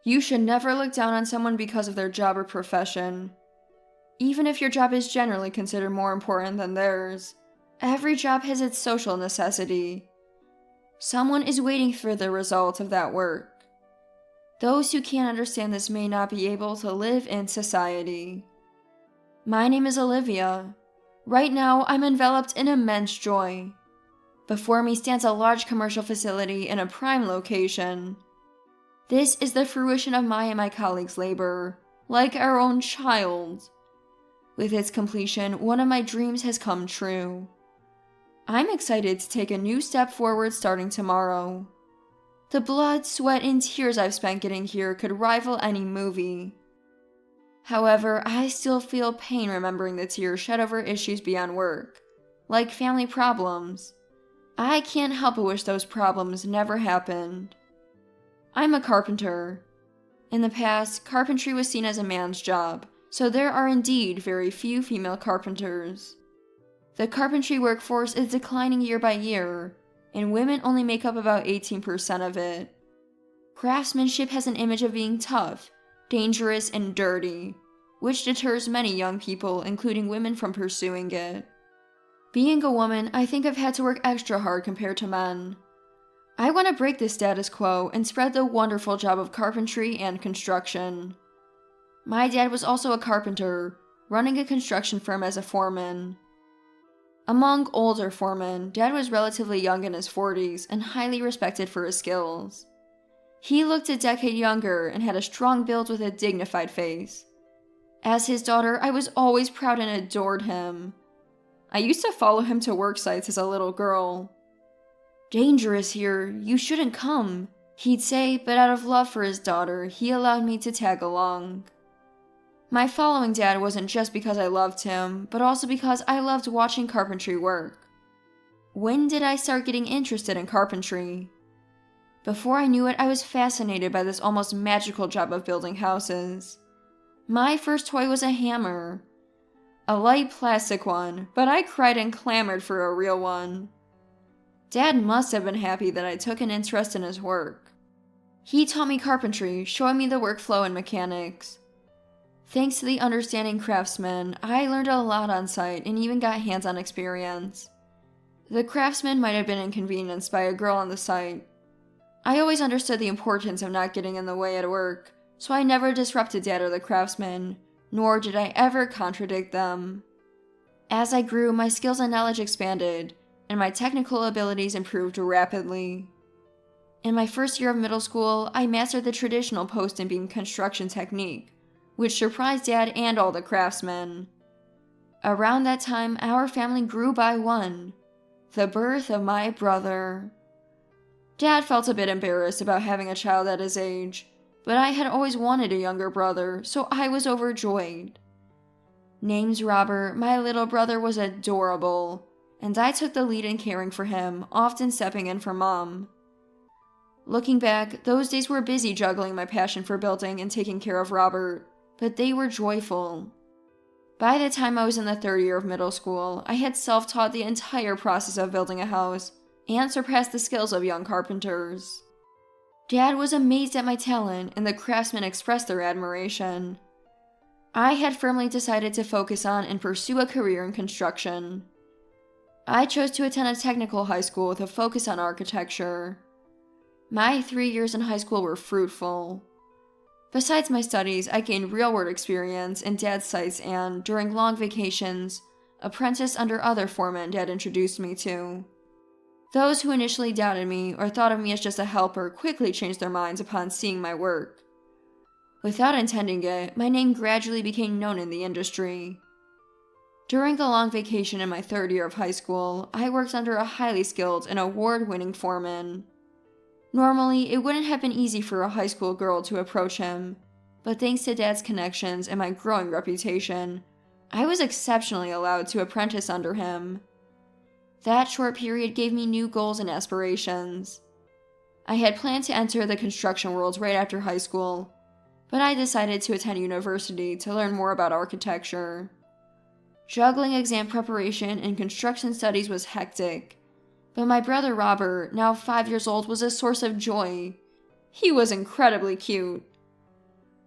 You should never look down on someone because of their job or profession. Even if your job is generally considered more important than theirs, every job has its social necessity. Someone is waiting for the result of that work. Those who can't understand this may not be able to live in society. My name is Olivia. Right now, I'm enveloped in immense joy. Before me stands a large commercial facility in a prime location. This is the fruition of my and my colleagues' labor, like our own child. With its completion, one of my dreams has come true. I'm excited to take a new step forward starting tomorrow. The blood, sweat, and tears I've spent getting here could rival any movie. However, I still feel pain remembering the tears shed over issues beyond work, like family problems. I can't help but wish those problems never happened. I'm a carpenter. In the past, carpentry was seen as a man's job, so there are indeed very few female carpenters. The carpentry workforce is declining year by year, and women only make up about 18% of it. Craftsmanship has an image of being tough, dangerous, and dirty, which deters many young people, including women, from pursuing it. Being a woman, I think I've had to work extra hard compared to men. I want to break this status quo and spread the wonderful job of carpentry and construction. My dad was also a carpenter, running a construction firm as a foreman. Among older foremen, Dad was relatively young in his 40s and highly respected for his skills. He looked a decade younger and had a strong build with a dignified face. As his daughter, I was always proud and adored him. I used to follow him to work sites as a little girl. "Dangerous here, you shouldn't come," he'd say, but out of love for his daughter, he allowed me to tag along. My following Dad wasn't just because I loved him, but also because I loved watching carpentry work. When did I start getting interested in carpentry? Before I knew it, I was fascinated by this almost magical job of building houses. My first toy was a hammer. A light plastic one, but I cried and clamored for a real one. Dad must have been happy that I took an interest in his work. He taught me carpentry, showing me the workflow and mechanics. Thanks to the understanding craftsman, I learned a lot on site and even got hands-on experience. The craftsman might have been inconvenienced by a girl on the site. I always understood the importance of not getting in the way at work, so I never disrupted Dad or the craftsman, nor did I ever contradict them. As I grew, my skills and knowledge expanded, and my technical abilities improved rapidly. In my first year of middle school, I mastered the traditional post and beam construction technique, which surprised Dad and all the craftsmen. Around that time, our family grew by one, the birth of my brother. Dad felt a bit embarrassed about having a child at his age, but I had always wanted a younger brother, so I was overjoyed. Named Robert, my little brother was adorable, and I took the lead in caring for him, often stepping in for Mom. Looking back, those days were busy juggling my passion for building and taking care of Robert, but they were joyful. By the time I was in the third year of middle school, I had self-taught the entire process of building a house and surpassed the skills of young carpenters. Dad was amazed at my talent, and the craftsmen expressed their admiration. I had firmly decided to focus on and pursue a career in construction. I chose to attend a technical high school with a focus on architecture. My 3 years in high school were fruitful. Besides my studies, I gained real-world experience in Dad's sites and, during long vacations, apprenticed under other foremen Dad introduced me to. Those who initially doubted me or thought of me as just a helper quickly changed their minds upon seeing my work. Without intending it, my name gradually became known in the industry. During the long vacation in my third year of high school, I worked under a highly skilled and award-winning foreman. Normally, it wouldn't have been easy for a high school girl to approach him, but thanks to Dad's connections and my growing reputation, I was exceptionally allowed to apprentice under him. That short period gave me new goals and aspirations. I had planned to enter the construction world right after high school, but I decided to attend university to learn more about architecture. Juggling exam preparation and construction studies was hectic, but my brother Robert, now 5 years old, was a source of joy. He was incredibly cute.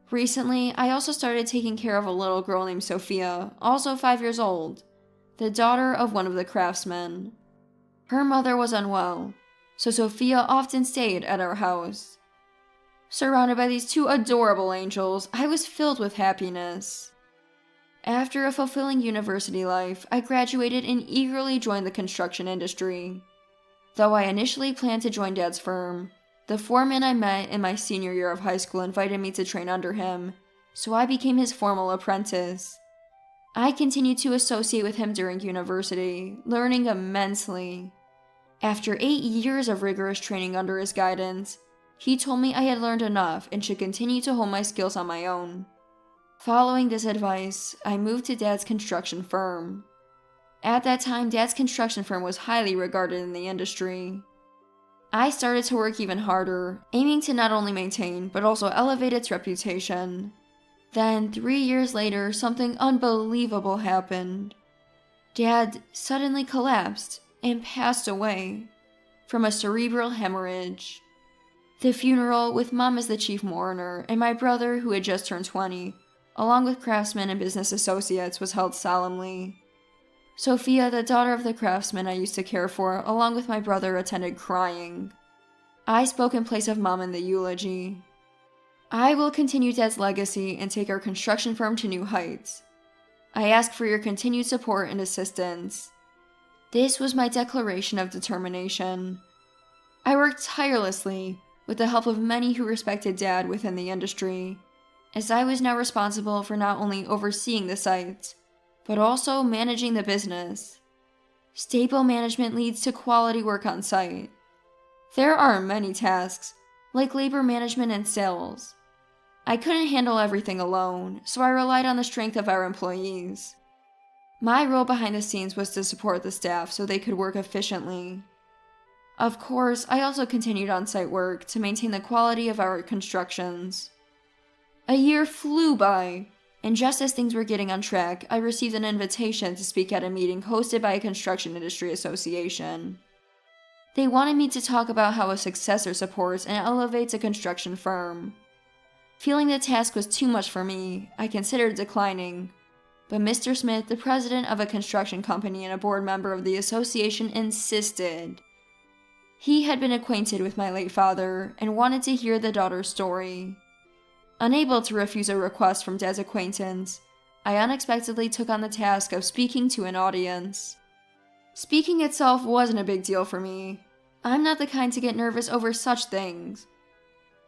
Recently, I also started taking care of a little girl named Sophia, also 5 years old, the daughter of one of the craftsmen. Her mother was unwell, so Sophia often stayed at our house. Surrounded by these two adorable angels, I was filled with happiness. After a fulfilling university life, I graduated and eagerly joined the construction industry. Though I initially planned to join Dad's firm, the foreman I met in my senior year of high school invited me to train under him, so I became his formal apprentice. I continued to associate with him during university, learning immensely. After 8 years of rigorous training under his guidance, he told me I had learned enough and should continue to hone my skills on my own. Following this advice, I moved to Dad's construction firm. At that time, Dad's construction firm was highly regarded in the industry. I started to work even harder, aiming to not only maintain, but also elevate its reputation. Then, 3 years later, something unbelievable happened. Dad suddenly collapsed and passed away from a cerebral hemorrhage. The funeral, with Mom as the chief mourner, and my brother, who had just turned 20, along with craftsmen and business associates, was held solemnly. Sophia, the daughter of the craftsman I used to care for, along with my brother, attended crying. I spoke in place of Mom in the eulogy. I will continue Dad's legacy and take our construction firm to new heights. I ask for your continued support and assistance. This was my declaration of determination. I worked tirelessly, with the help of many who respected Dad within the industry, as I was now responsible for not only overseeing the site, but also managing the business. Stable management leads to quality work on site. There are many tasks, like labor management and sales. I couldn't handle everything alone, so I relied on the strength of our employees. My role behind the scenes was to support the staff so they could work efficiently. Of course, I also continued on-site work to maintain the quality of our constructions. A year flew by, and just as things were getting on track, I received an invitation to speak at a meeting hosted by a construction industry association. They wanted me to talk about how a successor supports and elevates a construction firm. Feeling the task was too much for me, I considered declining, but Mr. Smith, the president of a construction company and a board member of the association, insisted. He had been acquainted with my late father and wanted to hear the daughter's story. Unable to refuse a request from Dad's acquaintance, I unexpectedly took on the task of speaking to an audience. Speaking itself wasn't a big deal for me. I'm not the kind to get nervous over such things.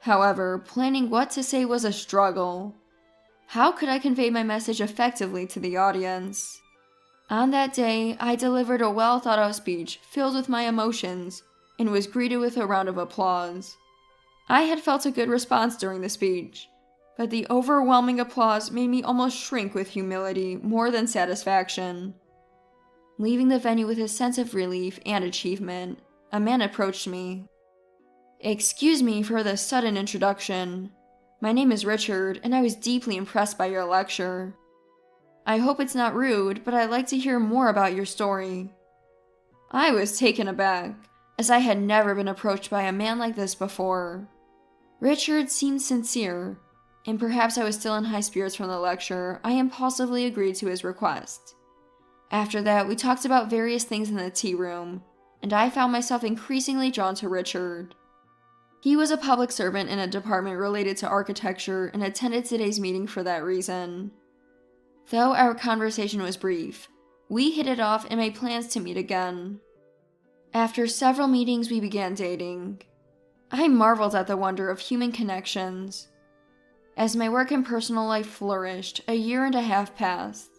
However, planning what to say was a struggle. How could I convey my message effectively to the audience? On that day, I delivered a well-thought-out speech filled with my emotions and was greeted with a round of applause. I had felt a good response during the speech, but the overwhelming applause made me almost shrink with humility more than satisfaction. Leaving the venue with a sense of relief and achievement, a man approached me. "Excuse me for the sudden introduction. My name is Richard, and I was deeply impressed by your lecture. I hope it's not rude, but I'd like to hear more about your story." I was taken aback, as I had never been approached by a man like this before. Richard seemed sincere, and perhaps I was still in high spirits from the lecture, I impulsively agreed to his request. After that, we talked about various things in the tea room, and I found myself increasingly drawn to Richard. He was a public servant in a department related to architecture and attended today's meeting for that reason. Though our conversation was brief, we hit it off and made plans to meet again. After several meetings, we began dating. I marveled at the wonder of human connections. As my work and personal life flourished, a year and a half passed.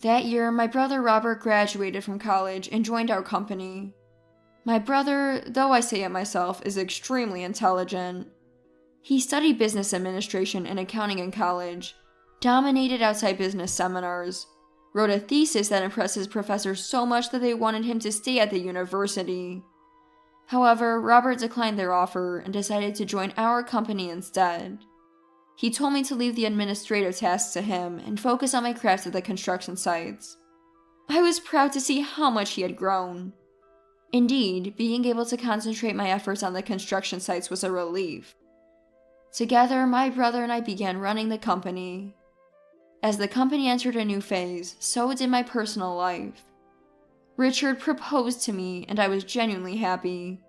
That year, my brother Robert graduated from college and joined our company. My brother, though I say it myself, is extremely intelligent. He studied business administration and accounting in college, dominated outside business seminars, wrote a thesis that impressed his professors so much that they wanted him to stay at the university. However, Robert declined their offer and decided to join our company instead. He told me to leave the administrative tasks to him and focus on my craft at the construction sites. I was proud to see how much he had grown. Indeed, being able to concentrate my efforts on the construction sites was a relief. Together, my brother and I began running the company. As the company entered a new phase, so did my personal life. Richard proposed to me, and I was genuinely happy.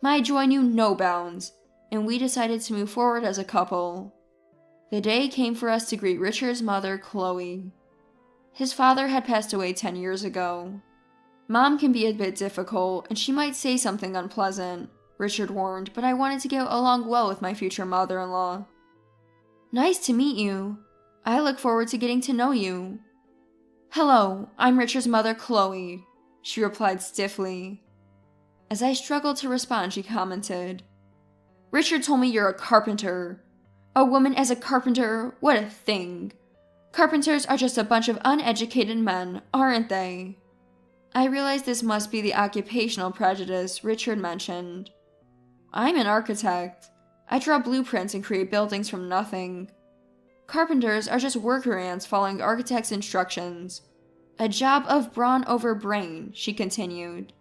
My joy knew no bounds, and we decided to move forward as a couple. The day came for us to greet Richard's mother, Chloe. His father had passed away 10 years ago. Mom can be a bit difficult, and she might say something unpleasant, Richard warned, but I wanted to get along well with my future mother-in-law. Nice to meet you. I look forward to getting to know you. Hello, I'm Richard's mother, Chloe, she replied stiffly. As I struggled to respond, she commented, Richard told me you're a carpenter. A woman as a carpenter, what a thing. Carpenters are just a bunch of uneducated men, aren't they? I realized this must be the occupational prejudice Richard mentioned. I'm an architect. I draw blueprints and create buildings from nothing. Carpenters are just worker ants following architects' instructions. A job of brawn over brain, she continued.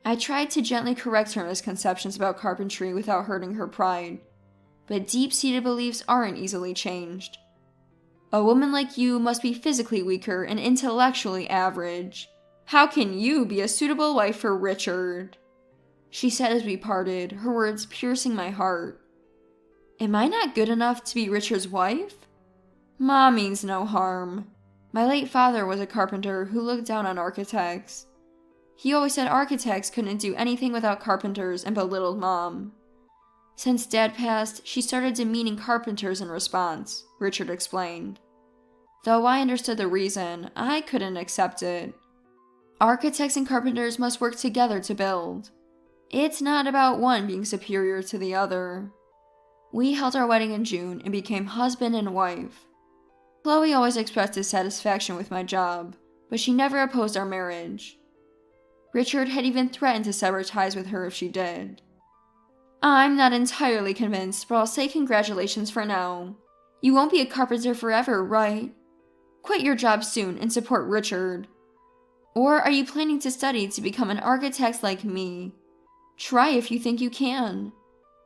I tried to gently correct her misconceptions about carpentry without hurting her pride, but deep-seated beliefs aren't easily changed. A woman like you must be physically weaker and intellectually average. How can you be a suitable wife for Richard? She said as we parted, her words piercing my heart. Am I not good enough to be Richard's wife? Ma means no harm. My late father was a carpenter who looked down on architects. He always said architects couldn't do anything without carpenters and belittled Mom. Since Dad passed, she started demeaning carpenters in response, Richard explained. Though I understood the reason, I couldn't accept it. Architects and carpenters must work together to build. It's not about one being superior to the other. We held our wedding in June and became husband and wife. Chloe always expressed dissatisfaction with my job, but she never opposed our marriage. Richard had even threatened to sever ties with her if she did. I'm not entirely convinced, but I'll say congratulations for now. You won't be a carpenter forever, right? Quit your job soon and support Richard. Or are you planning to study to become an architect like me? Try if you think you can,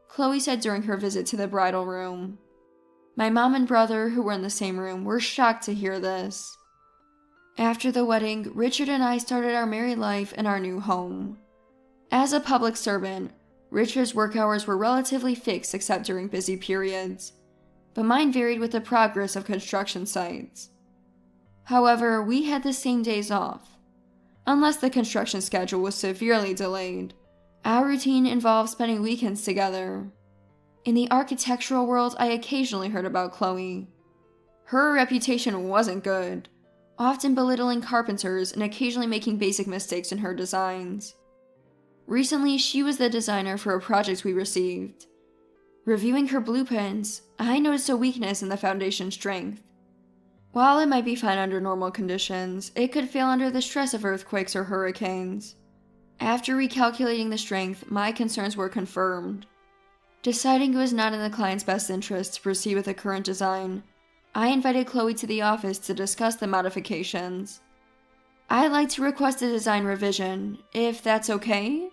Chloe said during her visit to the bridal room. My mom and brother, who were in the same room, were shocked to hear this. After the wedding, Richard and I started our married life in our new home. As a public servant, Richard's work hours were relatively fixed except during busy periods, but mine varied with the progress of construction sites. However, we had the same days off. Unless the construction schedule was severely delayed, our routine involved spending weekends together. In the architectural world, I occasionally heard about Chloe. Her reputation wasn't good, often belittling carpenters and occasionally making basic mistakes in her designs. Recently, she was the designer for a project we received. Reviewing her blueprints, I noticed a weakness in the foundation strength. While it might be fine under normal conditions, it could fail under the stress of earthquakes or hurricanes. After recalculating the strength, my concerns were confirmed. Deciding it was not in the client's best interest to proceed with the current design, I invited Chloe to the office to discuss the modifications. I'd like to request a design revision, if that's okay?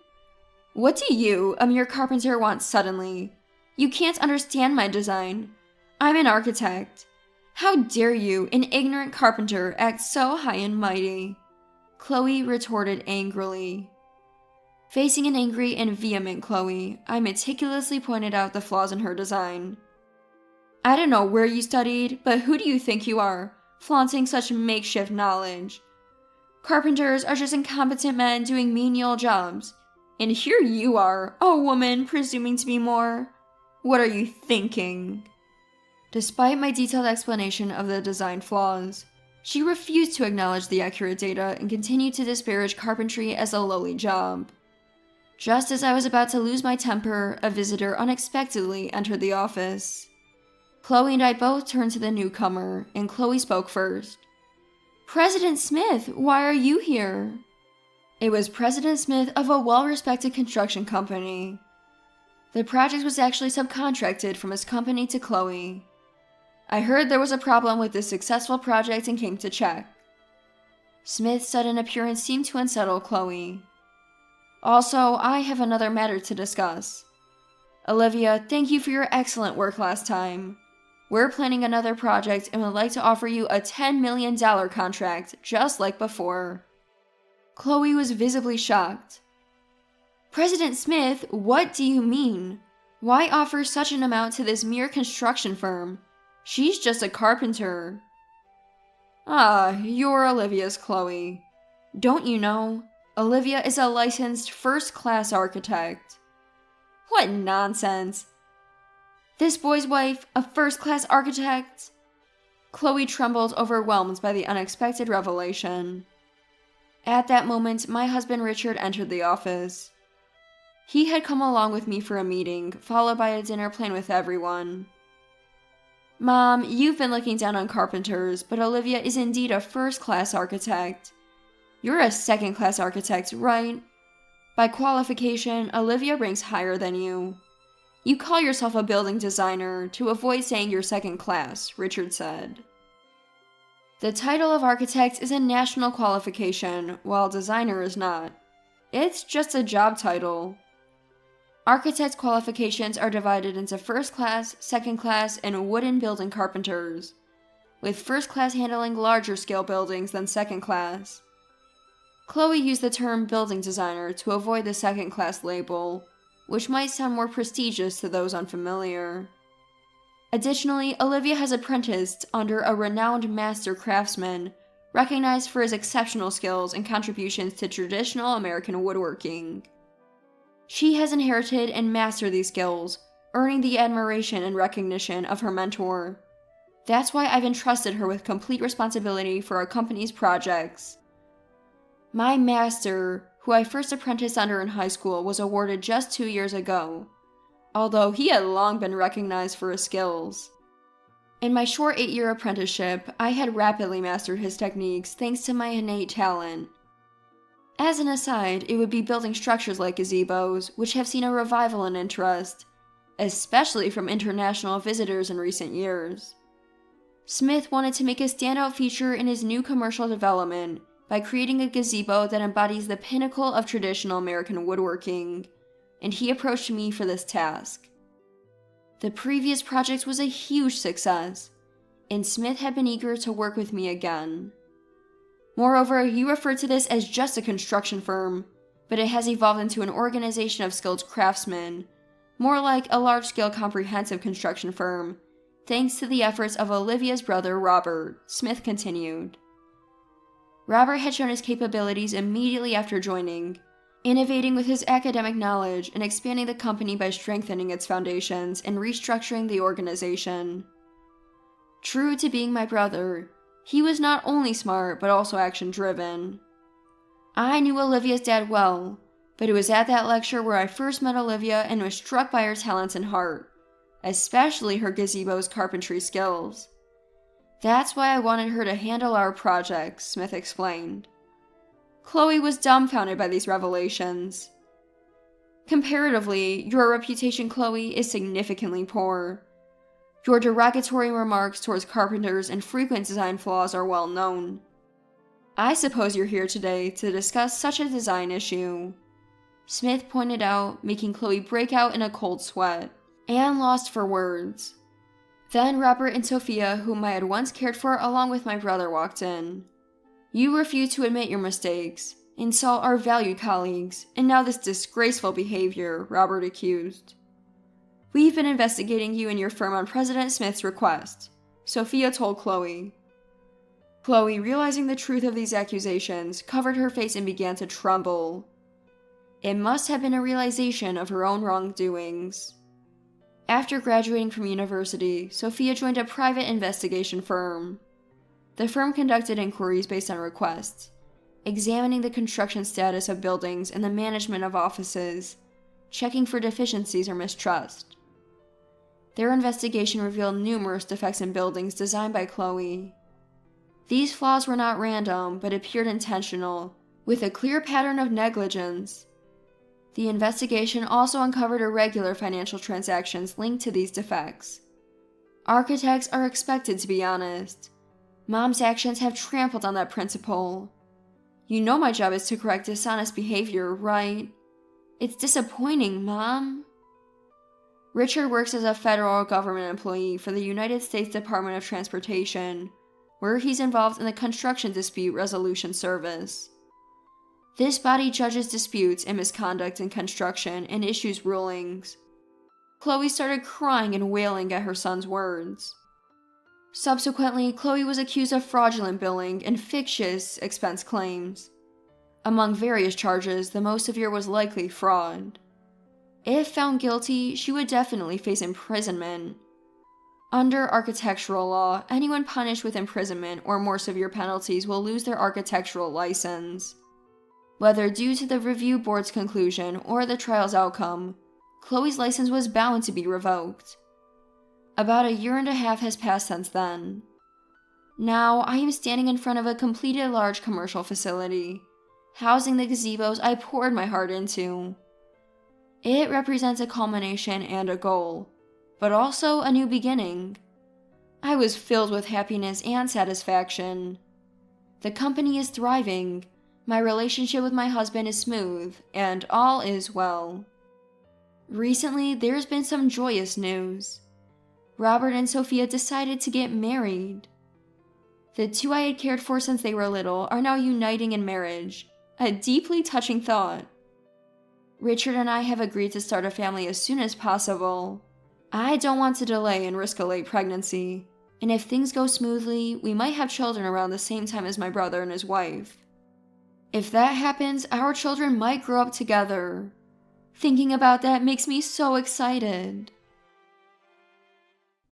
What do you, a mere carpenter, want suddenly? You can't understand my design. I'm an architect. How dare you, an ignorant carpenter, act so high and mighty? Chloe retorted angrily. Facing an angry and vehement Chloe, I meticulously pointed out the flaws in her design. I don't know where you studied, but who do you think you are, flaunting such makeshift knowledge? Carpenters are just incompetent men doing menial jobs. And here you are, a woman presuming to be more. What are you thinking? Despite my detailed explanation of the design flaws, she refused to acknowledge the accurate data and continued to disparage carpentry as a lowly job. Just as I was about to lose my temper, a visitor unexpectedly entered the office. Chloe and I both turned to the newcomer, and Chloe spoke first. President Smith, why are you here? It was President Smith of a well-respected construction company. The project was actually subcontracted from his company to Chloe. I heard there was a problem with this successful project and came to check. Smith's sudden appearance seemed to unsettle Chloe. Also, I have another matter to discuss. Olivia, thank you for your excellent work last time. We're planning another project and would like to offer you a $10 million contract, just like before. Chloe was visibly shocked. President Smith, what do you mean? Why offer such an amount to this mere construction firm? She's just a carpenter. Ah, you're Olivia's Chloe. Don't you know? Olivia is a licensed first-class architect. What nonsense! This boy's wife, a first-class architect? Chloe trembled, overwhelmed by the unexpected revelation. At that moment, my husband Richard entered the office. He had come along with me for a meeting, followed by a dinner planned with everyone. Mom, you've been looking down on carpenters, but Olivia is indeed a first-class architect. You're a second-class architect, right? By qualification, Olivia ranks higher than you. You call yourself a building designer to avoid saying you're second class, Richard said. The title of architect is a national qualification, while designer is not. It's just a job title. Architect qualifications are divided into first class, second class, and wooden building carpenters, with first class handling larger scale buildings than second class. Chloe used the term building designer to avoid the second class label, which might sound more prestigious to those unfamiliar. Additionally, Olivia has apprenticed under a renowned master craftsman, recognized for his exceptional skills and contributions to traditional American woodworking. She has inherited and mastered these skills, earning the admiration and recognition of her mentor. That's why I've entrusted her with complete responsibility for our company's projects. My master, who I first apprenticed under in high school, was awarded just 2 years ago, although he had long been recognized for his skills. In my short 8-year apprenticeship, I had rapidly mastered his techniques thanks to my innate talent. As an aside, it would be building structures like gazebos, which have seen a revival in interest, especially from international visitors in recent years. Smith wanted to make a standout feature in his new commercial development by creating a gazebo that embodies the pinnacle of traditional American woodworking, and he approached me for this task. The previous project was a huge success, and Smith had been eager to work with me again. Moreover, he referred to this as just a construction firm, but it has evolved into an organization of skilled craftsmen, more like a large-scale comprehensive construction firm, thanks to the efforts of Olivia's brother Robert, Smith continued. Robert had shown his capabilities immediately after joining, innovating with his academic knowledge and expanding the company by strengthening its foundations and restructuring the organization. True to being my brother, he was not only smart but also action-driven. I knew Olivia's dad well, but it was at that lecture where I first met Olivia and was struck by her talents and heart, especially her gazebo's carpentry skills. That's why I wanted her to handle our projects, Smith explained. Chloe was dumbfounded by these revelations. Comparatively, your reputation, Chloe, is significantly poor. Your derogatory remarks towards carpenters and frequent design flaws are well known. I suppose you're here today to discuss such a design issue, Smith pointed out, making Chloe break out in a cold sweat. Anne lost for words. Then Robert and Sophia, whom I had once cared for along with my brother, walked in. You refuse to admit your mistakes, insult our valued colleagues, and now this disgraceful behavior, Robert accused. We've been investigating you and your firm on President Smith's request, Sophia told Chloe. Chloe, realizing the truth of these accusations, covered her face and began to tremble. It must have been a realization of her own wrongdoings. After graduating from university, Sophia joined a private investigation firm. The firm conducted inquiries based on requests, examining the construction status of buildings and the management of offices, checking for deficiencies or mistrust. Their investigation revealed numerous defects in buildings designed by Chloe. These flaws were not random, but appeared intentional, with a clear pattern of negligence. The investigation also uncovered irregular financial transactions linked to these defects. Architects are expected to be honest. Mom's actions have trampled on that principle. You know my job is to correct dishonest behavior, right? It's disappointing, Mom. Richard works as a federal government employee for the United States Department of Transportation, where he's involved in the Construction Dispute Resolution Service. This body judges disputes and misconduct in construction and issues rulings. Chloe started crying and wailing at her son's words. Subsequently, Chloe was accused of fraudulent billing and fictitious expense claims. Among various charges, the most severe was likely fraud. If found guilty, she would definitely face imprisonment. Under architectural law, anyone punished with imprisonment or more severe penalties will lose their architectural license. Whether due to the review board's conclusion or the trial's outcome, Chloe's license was bound to be revoked. About 1.5 years has passed since then. Now, I am standing in front of a completed large commercial facility, housing the gazebos I poured my heart into. It represents a culmination and a goal, but also a new beginning. I was filled with happiness and satisfaction. The company is thriving, my relationship with my husband is smooth, and all is well. Recently, there's been some joyous news. Robert and Sophia decided to get married. The two I had cared for since they were little are now uniting in marriage, a deeply touching thought. Richard and I have agreed to start a family as soon as possible. I don't want to delay and risk a late pregnancy, and if things go smoothly, we might have children around the same time as my brother and his wife. If that happens, our children might grow up together. Thinking about that makes me so excited.